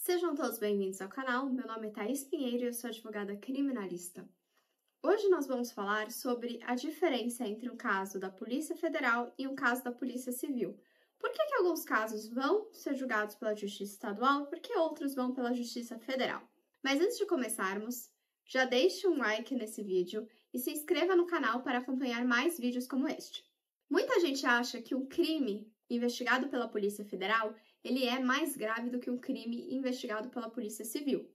Sejam todos bem-vindos ao canal, meu nome é Thaís Pinheiro e eu sou advogada criminalista. Hoje nós vamos falar sobre a diferença entre um caso da Polícia Federal e um caso da Polícia Civil. Por que alguns casos vão ser julgados pela Justiça Estadual e por que outros vão pela Justiça Federal? Mas antes de começarmos, já deixe um like nesse vídeo e se inscreva no canal para acompanhar mais vídeos como este. Muita gente acha que um crime investigado pela Polícia Federal ele é mais grave do que um crime investigado pela Polícia Civil.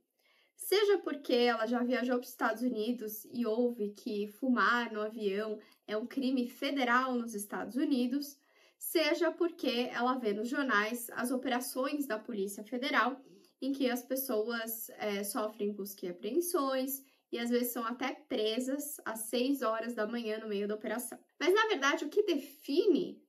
Seja porque ela já viajou para os Estados Unidos e ouve que fumar no avião é um crime federal nos Estados Unidos, seja porque ela vê nos jornais as operações da Polícia Federal em que as pessoas sofrem busca e apreensões e às vezes são até presas às 6 horas da manhã no meio da operação. Mas, na verdade, o que define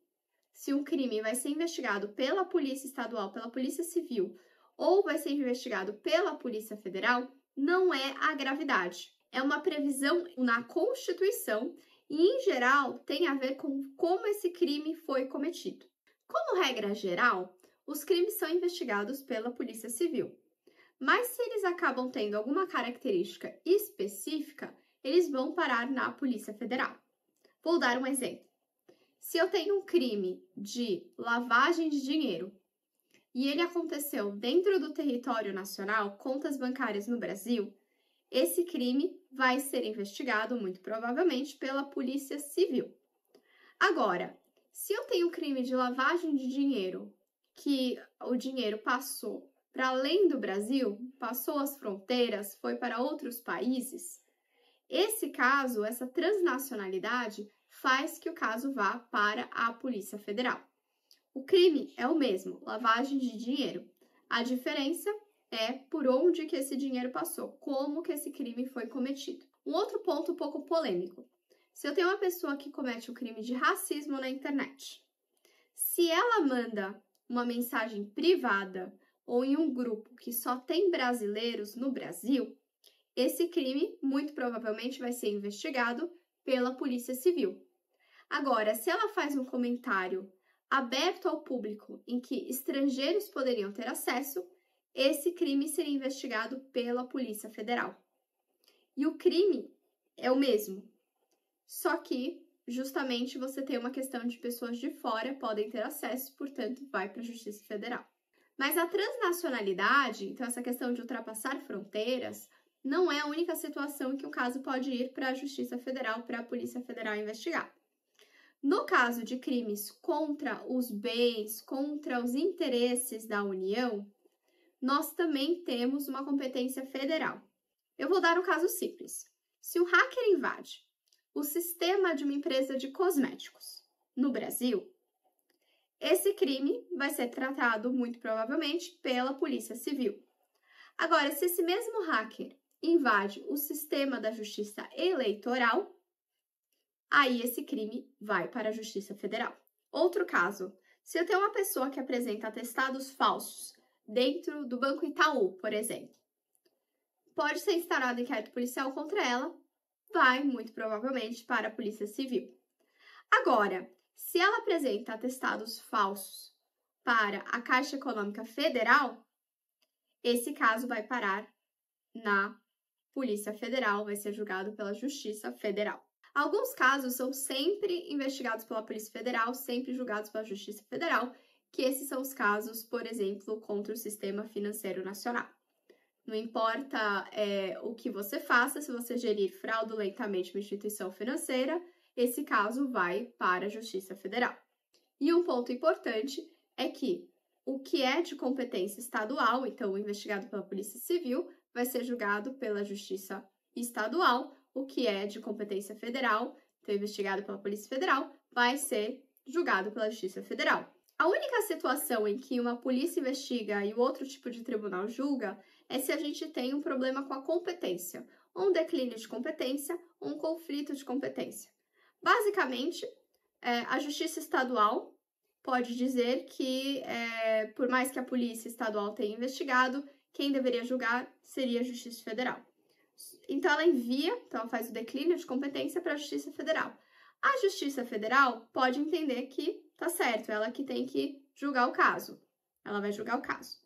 se um crime vai ser investigado pela Polícia Estadual, pela Polícia Civil ou vai ser investigado pela Polícia Federal não é a gravidade. É uma previsão na Constituição e, em geral, tem a ver com como esse crime foi cometido. Como regra geral, os crimes são investigados pela Polícia Civil. Mas se eles acabam tendo alguma característica específica, eles vão parar na Polícia Federal. Vou dar um exemplo. Se eu tenho um crime de lavagem de dinheiro e ele aconteceu dentro do território nacional, contas bancárias no Brasil, esse crime vai ser investigado, muito provavelmente, pela Polícia Civil. Agora, se eu tenho um crime de lavagem de dinheiro, que o dinheiro passou para além do Brasil, passou as fronteiras, foi para outros países, esse caso, essa transnacionalidade, faz que o caso vá para a Polícia Federal. O crime é o mesmo, lavagem de dinheiro. A diferença é por onde que esse dinheiro passou, como que esse crime foi cometido. Um outro ponto um pouco polêmico. Se eu tenho uma pessoa que comete o crime de racismo na internet, se ela manda uma mensagem privada ou em um grupo que só tem brasileiros no Brasil, esse crime muito provavelmente vai ser investigado pela Polícia Civil. Agora, se ela faz um comentário aberto ao público em que estrangeiros poderiam ter acesso, esse crime seria investigado pela Polícia Federal. E o crime é o mesmo, só que justamente você tem uma questão de pessoas de fora podem ter acesso, portanto, vai para a Justiça Federal. Mas a transnacionalidade, então essa questão de ultrapassar fronteiras, não é a única situação em que um caso pode ir para a Justiça Federal, para a Polícia Federal investigar. No caso de crimes contra os bens, contra os interesses da União, nós também temos uma competência federal. Eu vou dar um caso simples. Se um hacker invade o sistema de uma empresa de cosméticos no Brasil, esse crime vai ser tratado, muito provavelmente, pela Polícia Civil. Agora, se esse mesmo hacker invade o sistema da Justiça Eleitoral, aí esse crime vai para a Justiça Federal. Outro caso, se eu tenho uma pessoa que apresenta atestados falsos dentro do Banco Itaú, por exemplo, pode ser instaurado inquérito policial contra ela, vai, muito provavelmente, para a Polícia Civil. Agora, se ela apresenta atestados falsos para a Caixa Econômica Federal, esse caso vai parar na Polícia Federal, vai ser julgado pela Justiça Federal. Alguns casos são sempre investigados pela Polícia Federal, sempre julgados pela Justiça Federal, que esses são os casos, por exemplo, contra o Sistema Financeiro Nacional. Não importa o que você faça, se você gerir fraudulentamente uma instituição financeira, esse caso vai para a Justiça Federal. E um ponto importante é que o que é de competência estadual, então investigado pela Polícia Civil, vai ser julgado pela Justiça Estadual, o que é de competência federal, então investigado pela Polícia Federal, vai ser julgado pela Justiça Federal. A única situação em que uma polícia investiga e o outro tipo de tribunal julga é se a gente tem um problema com a competência, um declínio de competência, um conflito de competência. Basicamente, a Justiça Estadual pode dizer que, por mais que a Polícia Estadual tenha investigado, quem deveria julgar seria a Justiça Federal. Então, ela faz o declínio de competência para a Justiça Federal. A Justiça Federal pode entender que tá certo, ela que tem que julgar o caso. Ela vai julgar o caso.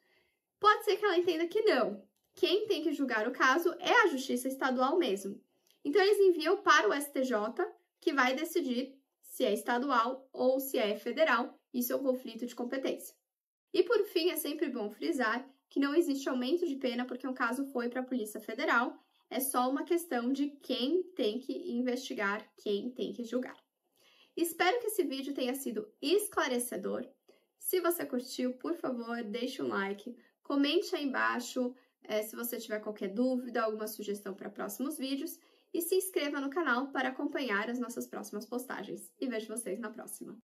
Pode ser que ela entenda que não. Quem tem que julgar o caso é a Justiça Estadual mesmo. Então, eles enviam para o STJ, que vai decidir se é estadual ou se é federal. Isso é um conflito de competência. E, por fim, é sempre bom frisar que não existe aumento de pena porque um caso foi para a Polícia Federal. É só uma questão de quem tem que investigar, quem tem que julgar. Espero que esse vídeo tenha sido esclarecedor. Se você curtiu, por favor, deixe um like, comente aí embaixo se você tiver qualquer dúvida, alguma sugestão para próximos vídeos e se inscreva no canal para acompanhar as nossas próximas postagens. E vejo vocês na próxima!